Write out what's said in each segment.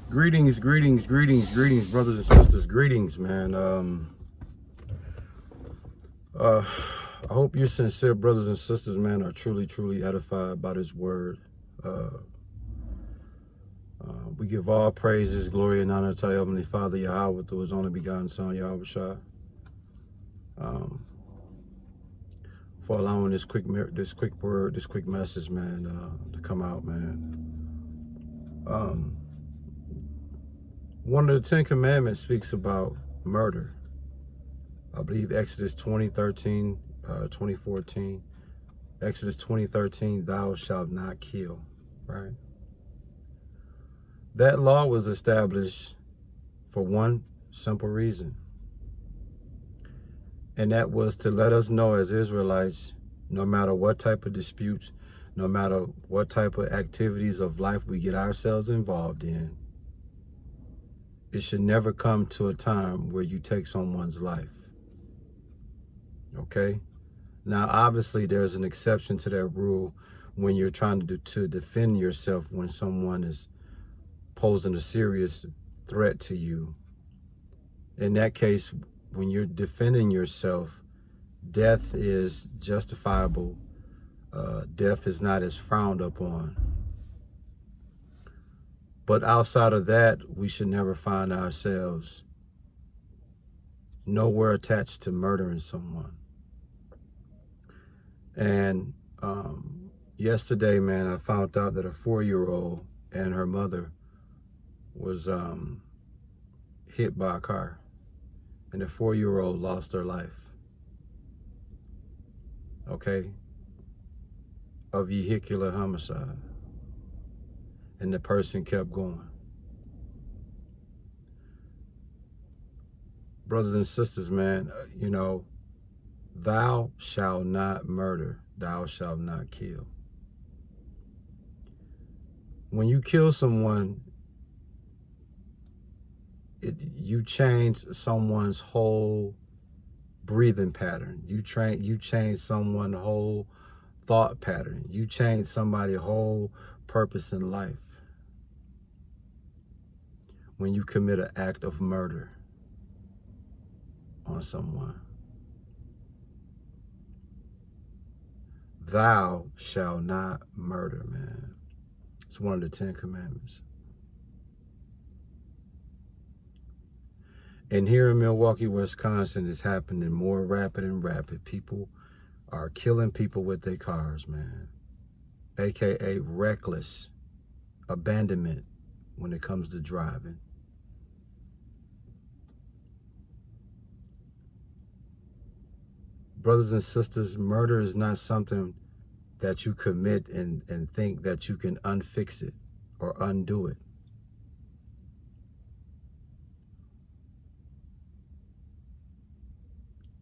Greetings, greetings, greetings, greetings, brothers and sisters. Greetings, man. I hope your sincere brothers and sisters, man, are truly, truly edified by this word. Uh, we give all praises, glory, and honor to our Heavenly Father, Yahweh, through His only begotten Son, Yahweh Shai, for allowing this quick word, this quick message, man, to come out, man. One of the Ten Commandments speaks about murder. I believe Exodus 20:13, 20:14. Exodus 20:13, thou shalt not kill, right? That law was established for one simple reason. And that was to let us know as Israelites, no matter what type of disputes, no matter what type of activities of life we get ourselves involved in, it should never come to a time where you take someone's life. Okay? Now, obviously, there's an exception to that rule when you're trying to defend yourself when someone is posing a serious threat to you. In that case, when you're defending yourself, death is justifiable. Death is not as frowned upon. But outside of that, we should never find ourselves nowhere attached to murdering someone. And yesterday, man, I found out that a 4-year-old and her mother was hit by a car, and the 4-year-old lost her life. Okay? A vehicular homicide. And the person kept going. Brothers and sisters, man, thou shalt not murder, thou shalt not kill. When you kill someone, you change someone's whole breathing pattern. You change someone's whole thought pattern. You change somebody's whole purpose in life when you commit an act of murder on someone. Thou shalt not murder, man. It's one of the 10 Commandments. And here in Milwaukee, Wisconsin, it's happening more rapid and rapid. People are killing people with their cars, man. AKA reckless abandonment when it comes to driving. Brothers and sisters, murder is not something that you commit and think that you can unfix it or undo it.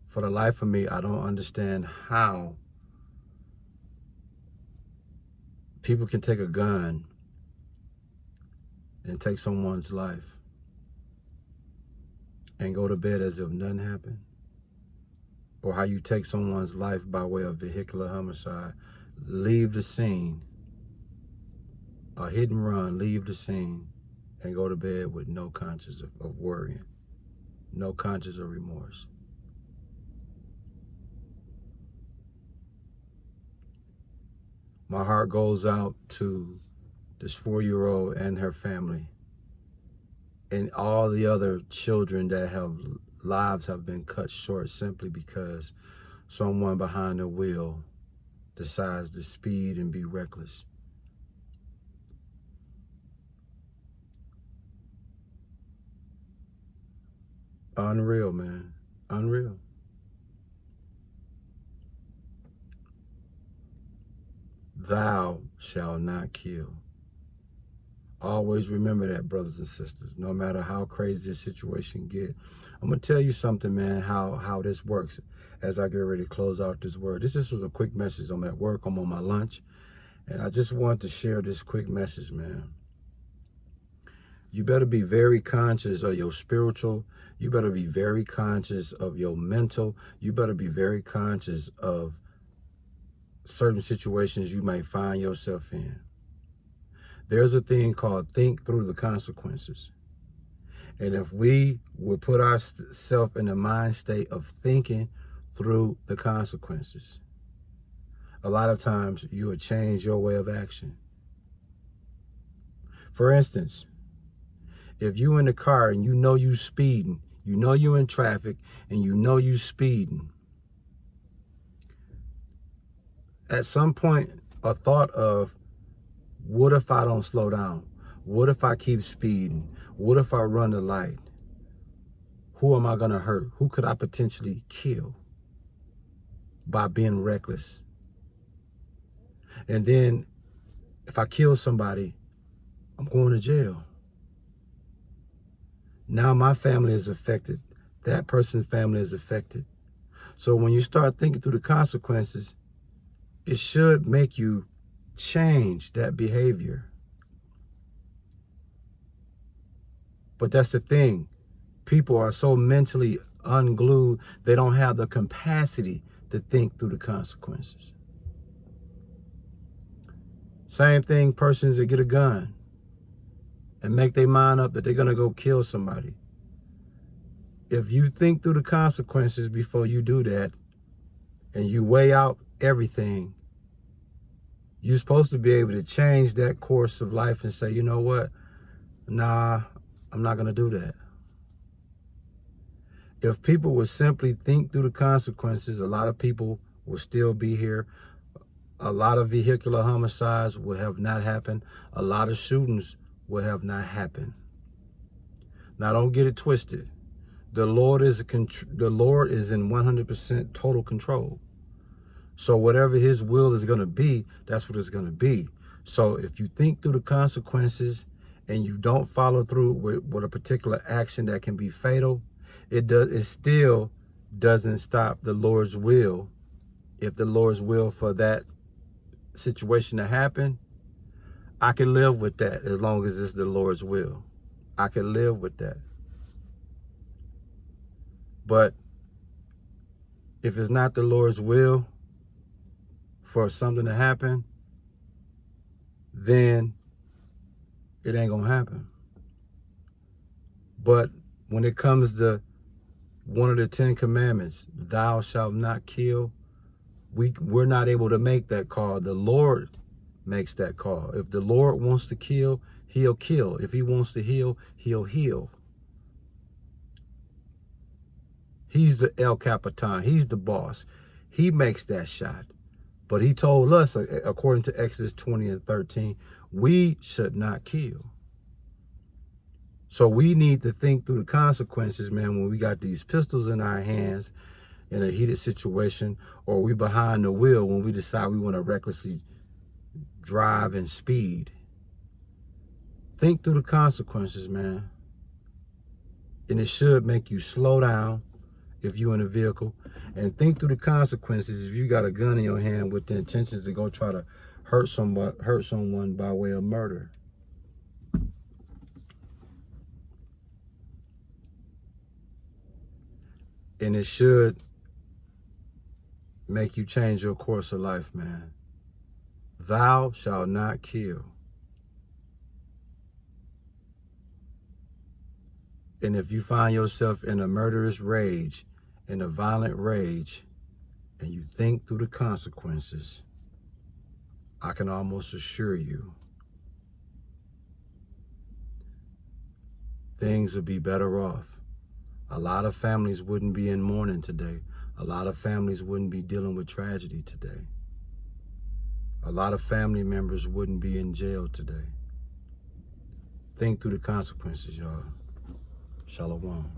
For the life of me, I don't understand how people can take a gun and take someone's life and go to bed as if nothing happened. Or how you take someone's life by way of vehicular homicide, leave the scene, a hit and run, leave the scene, and go to bed with no conscience of worrying, no conscience of remorse. My heart goes out to this 4-year-old and her family and all the other children that lives have been cut short simply because someone behind the wheel decides to speed and be reckless. Unreal, man. Unreal. Thou shalt not kill. Always remember that, brothers and sisters, no matter how crazy the situation get. I'm going to tell you something, man, how this works as I get ready to close out this word. This just was a quick message. I'm at work, I'm on my lunch, and I just want to share this quick message, man. You better be very conscious of your spiritual. You better be very conscious of your mental. You better be very conscious of certain situations you might find yourself in. There's a thing called think through the consequences. And if we would put ourselves in the mind state of thinking through the consequences, a lot of times you will change your way of action. For instance, if you in the car and you know you speeding, you know you in traffic and you know you speeding, at some point a thought of, what if I don't slow down? What if I keep speeding? What if I run the light? Who am I gonna hurt? Who could I potentially kill by being reckless? And then if I kill somebody, I'm going to jail. Now my family is affected. That person's family is affected. So when you start thinking through the consequences, it should make you change that behavior. But that's the thing. People are so mentally unglued, they don't have the capacity to think through the consequences. Same thing, persons that get a gun and make their mind up that they're going to go kill somebody. If you think through the consequences before you do that, and you weigh out everything, you're supposed to be able to change that course of life and say, you know what? Nah, I'm not going to do that. If people would simply think through the consequences, a lot of people will still be here. A lot of vehicular homicides would have not happened. A lot of shootings would have not happened. Now, don't get it twisted. The Lord is in 100% total control. So whatever his will is going to be, that's what it's going to be. So if you think through the consequences and you don't follow through with a particular action that can be fatal, it still doesn't stop the Lord's will. If the Lord's will for that situation to happen, I can live with that as long as it's the Lord's will. I can live with that. But if it's not the Lord's will for something to happen, then it ain't gonna happen. But when it comes to one of the 10 commandments, thou shalt not kill, we're not able to make that call. The Lord makes that call. If the Lord wants to kill, he'll kill. If he wants to heal, he'll heal. He's the El Capitan. He's the boss. He makes that shot. But he told us, according to Exodus 20 and 13, we should not kill. So we need to think through the consequences, man, when we got these pistols in our hands in a heated situation, or we behind the wheel when we decide we want to recklessly drive and speed. Think through the consequences, man. And it should make you slow down if you're in a vehicle, and think through the consequences if you got a gun in your hand with the intentions to go try to hurt someone by way of murder. And it should make you change your course of life, man. Thou shalt not kill. And if you find yourself in a murderous rage, in a violent rage, and you think through the consequences, I can almost assure you things would be better off. A lot of families wouldn't be in mourning today. A lot of families wouldn't be dealing with tragedy today. A lot of family members wouldn't be in jail today. Think through the consequences, y'all. Shalom.